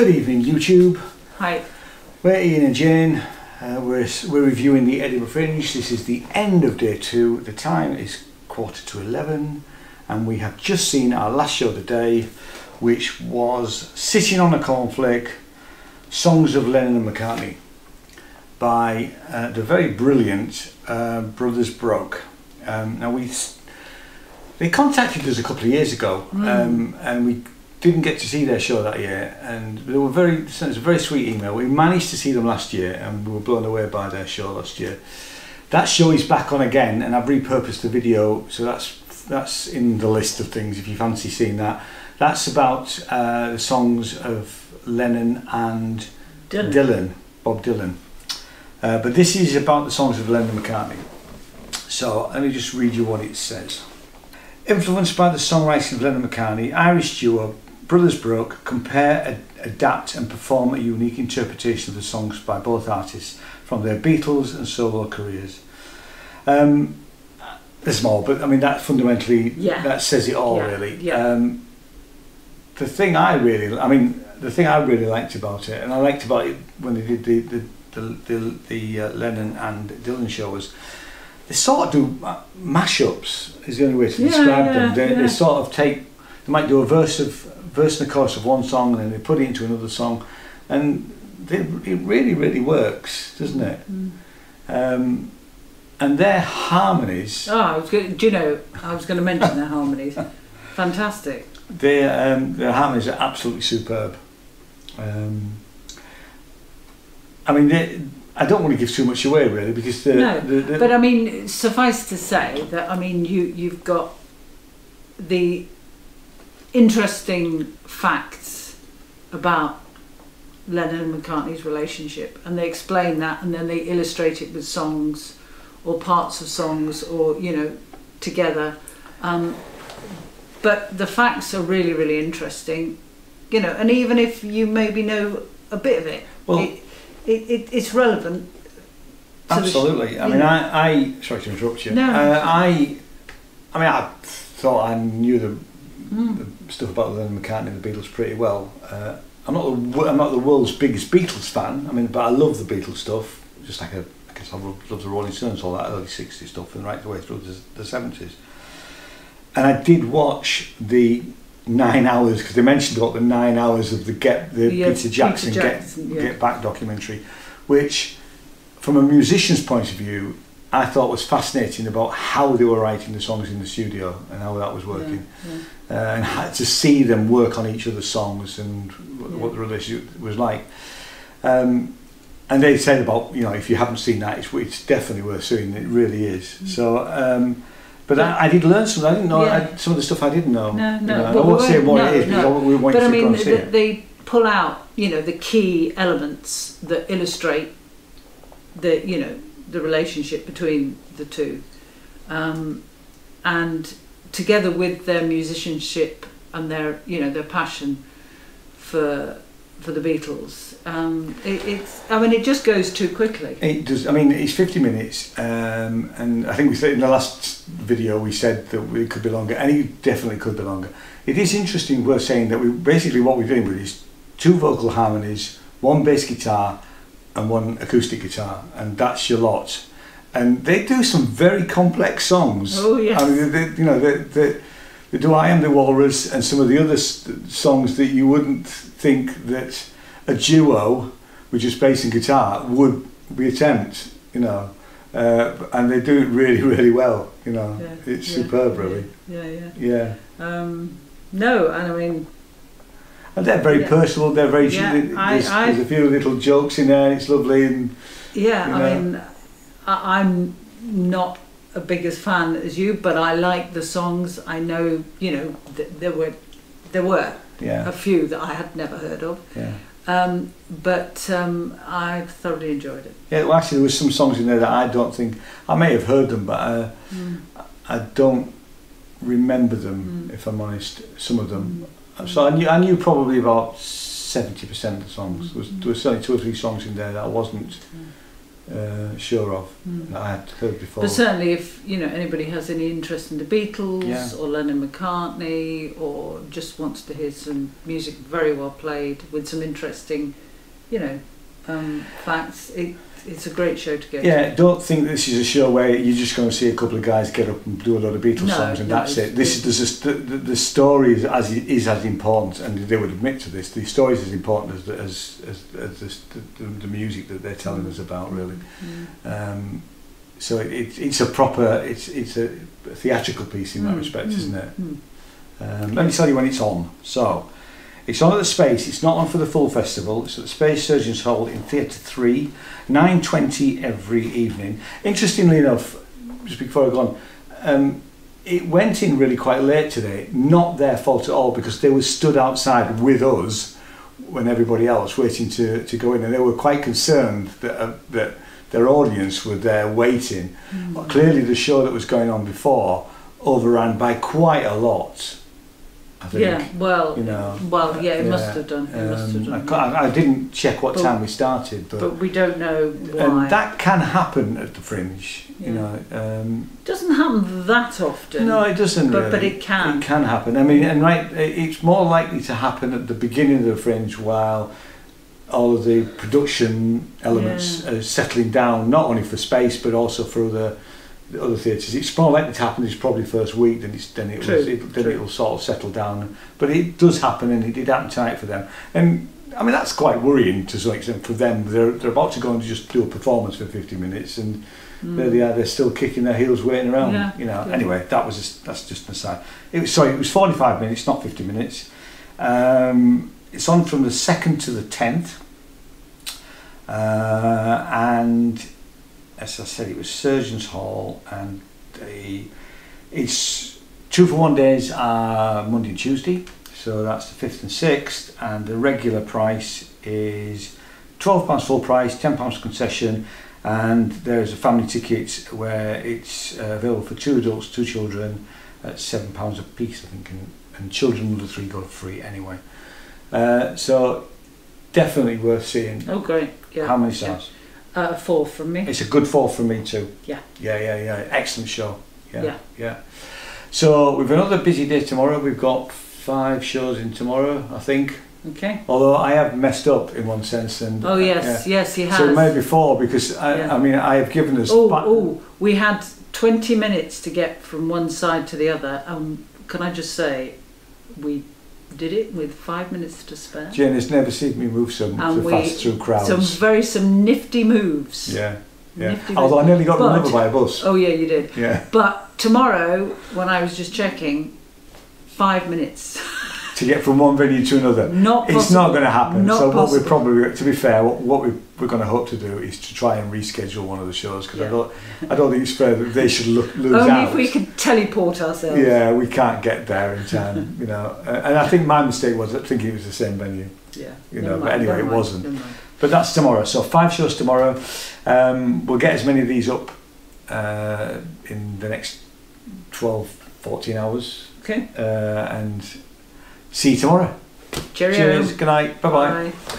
Good evening, YouTube. Hi. We're Ian and Jane. We're reviewing the Edinburgh Fringe. This is the end of day 2. The time is 11:15, and we have just seen our last show of the day, which was Sitting on a Cornflake, Songs of Lennon and McCartney by the very brilliant Brothers Broke. Now they contacted us a couple of years ago, and we didn't get to see their show that year, and they were sent us a very sweet email. We managed to see them last year, and we were blown away by their show last year. That show is back on again, and I've repurposed the video, so that's in the list of things if you fancy seeing that. That's about the songs of Lennon and Bob Dylan. But this is about the songs of Lennon and McCartney. So let me just read you what it says. Influenced by the songwriting of Lennon and McCartney, Irish duo Brothers Broke compare, adapt and perform a unique interpretation of the songs by both artists from their Beatles and solo careers. There's more, but I mean that fundamentally that says it all, really. The thing I really liked about it, and I liked about it when they did the Lennon and Dylan show, was they sort of do mashups. Is the only way to describe them. They sort of they might do a verse and a chorus of one song, and then they put it into another song, and it really works, doesn't it? And their harmonies. Oh, I was going to mention their harmonies. Fantastic. Their harmonies are absolutely superb. I mean, I don't want to give too much away, really, because but I mean, suffice to say that you've got the interesting facts about Lennon and McCartney's relationship, and they explain that, and then they illustrate it with songs or parts of songs, or together. But the facts are really interesting, and even if you maybe know a bit of it, well, it's relevant. Absolutely. I mean, I sorry to interrupt you. No. I thought I knew the stuff about Lennon and McCartney and the Beatles pretty well. I'm not the world's biggest Beatles fan. I mean, but I love the Beatles stuff. Just like I love the Rolling Stones, all that early '60s stuff, and right the way through the '70s. And I did watch the 9 hours, because they mentioned about the 9 hours of the Peter Jackson Get Back documentary, which, from a musician's point of view, I thought was fascinating about how they were writing the songs in the studio and how that was working, and how to see them work on each other's songs and what the relationship was like. And they said about, if you haven't seen that, it's definitely worth seeing. It really is. So. But I did learn something. I didn't know some of the stuff I didn't know. I won't say what it is, because we want you to go and see it. They pull out, the key elements that illustrate the relationship between the two, and together with their musicianship and their their passion for the Beatles, it just goes too quickly. It does. I mean, it's 50 minutes, and I think we said in the last video we said that it could be longer, and it definitely could be longer. It is interesting, worth saying, that what we're doing with is 2 vocal harmonies, 1 bass guitar, and 1 acoustic guitar, and that's your lot. And they do some very complex songs. Oh yes. I mean, they do I Am the Walrus and some of the other songs that you wouldn't think that a duo with just bass and guitar would be attempt, and they do it really well, it's superb, really. No, and I mean, and they're very personal, they're very there's a few little jokes in there, it's lovely, and I mean, I'm not a big as fan as you, but I like the songs. I know, there were a few that I had never heard of. But I thoroughly enjoyed it. Yeah, well, actually, there was some songs in there that I don't think I may have heard them, but I don't remember them. If I'm honest, some of them. So I knew probably about 70% of the songs. There was certainly 2 or 3 songs in there that I wasn't sure of that I had heard before. But certainly, if anybody has any interest in the Beatles or Lennon and McCartney, or just wants to hear some music very well played with some interesting, facts, it's a great show to go to. Yeah, don't think this is a show where you're just going to see a couple of guys get up and do a lot of Beatles songs and that's it. The story is as important, and they would admit to this. The story is as important as the music that they're telling us about, really. So it's a proper, it's a theatrical piece in that respect, isn't it? Let me tell you when it's on. So it's on at the Space. It's not on for the full festival. It's at the Space Surgeons Hall in Theatre 3, 9:20 every evening. Interestingly enough, just before I go on, it went in really quite late today. Not their fault at all, because they were stood outside with us when everybody else waiting to go in, and they were quite concerned that their audience were there waiting. But clearly the show that was going on before overran by quite a lot, I think. Yeah, it must have done. It must have done. I didn't check what time we started, but we don't know why. And that can happen at the Fringe, doesn't happen that often. No, it doesn't really. But it can. It can happen. I mean, it's more likely to happen at the beginning of the Fringe, while all of the production elements are settling down, not only for Space but also for the other theatres. It's more likely to happen this probably first week, then it'll sort of settle down. But it does happen, and it did happen tonight for them. And I mean, that's quite worrying to some extent for them. They're about to go and just do a performance for 50 minutes, and there they are. They're still kicking their heels, waiting around. Anyway, that's just an aside. It was 45 minutes, not 50 minutes. It's on from the 2nd to the 10th, and as I said, it was Surgeons Hall, and it's 2 for 1 days are Monday and Tuesday, so that's the 5th and 6th, and the regular price is £12 full price, £10 concession, and there's a family ticket where it's available for 2 adults, 2 children at £7 a piece, I think, and children under 3 go free anyway. So definitely worth seeing. Oh, great! Yeah. How many stars? 4 from me. It's a good 4 from me too. Yeah. Excellent show. Yeah. So we've another busy day tomorrow. We've got 5 shows in tomorrow, I think. Okay. Although I have messed up in one sense, and yes, he has. So maybe 4, because I mean, I have given us. We had 20 minutes to get from one side to the other. Can I just say, we did it with 5 minutes to spare. Jane has never seen me move so fast through crowds. Some nifty moves. Yeah. Although I nearly got run over by a bus. Oh yeah, you did. Yeah. But tomorrow, when I was just checking, 5 minutes. To get from one venue to another. It's not going to happen. What we're probably, to be fair, what we're going to hope to do is to try and reschedule one of the shows, because I don't think it's fair that they should lose out. Only if we can teleport ourselves. Yeah, we can't get there in time, And I think my mistake was thinking it was the same venue. Yeah. But anyway, it wasn't. But that's tomorrow. So 5 shows tomorrow. We'll get as many of these up in the next 12, 14 hours. Okay. And see you tomorrow. Cheerio. Cheers. Good night. Bye-bye. Bye.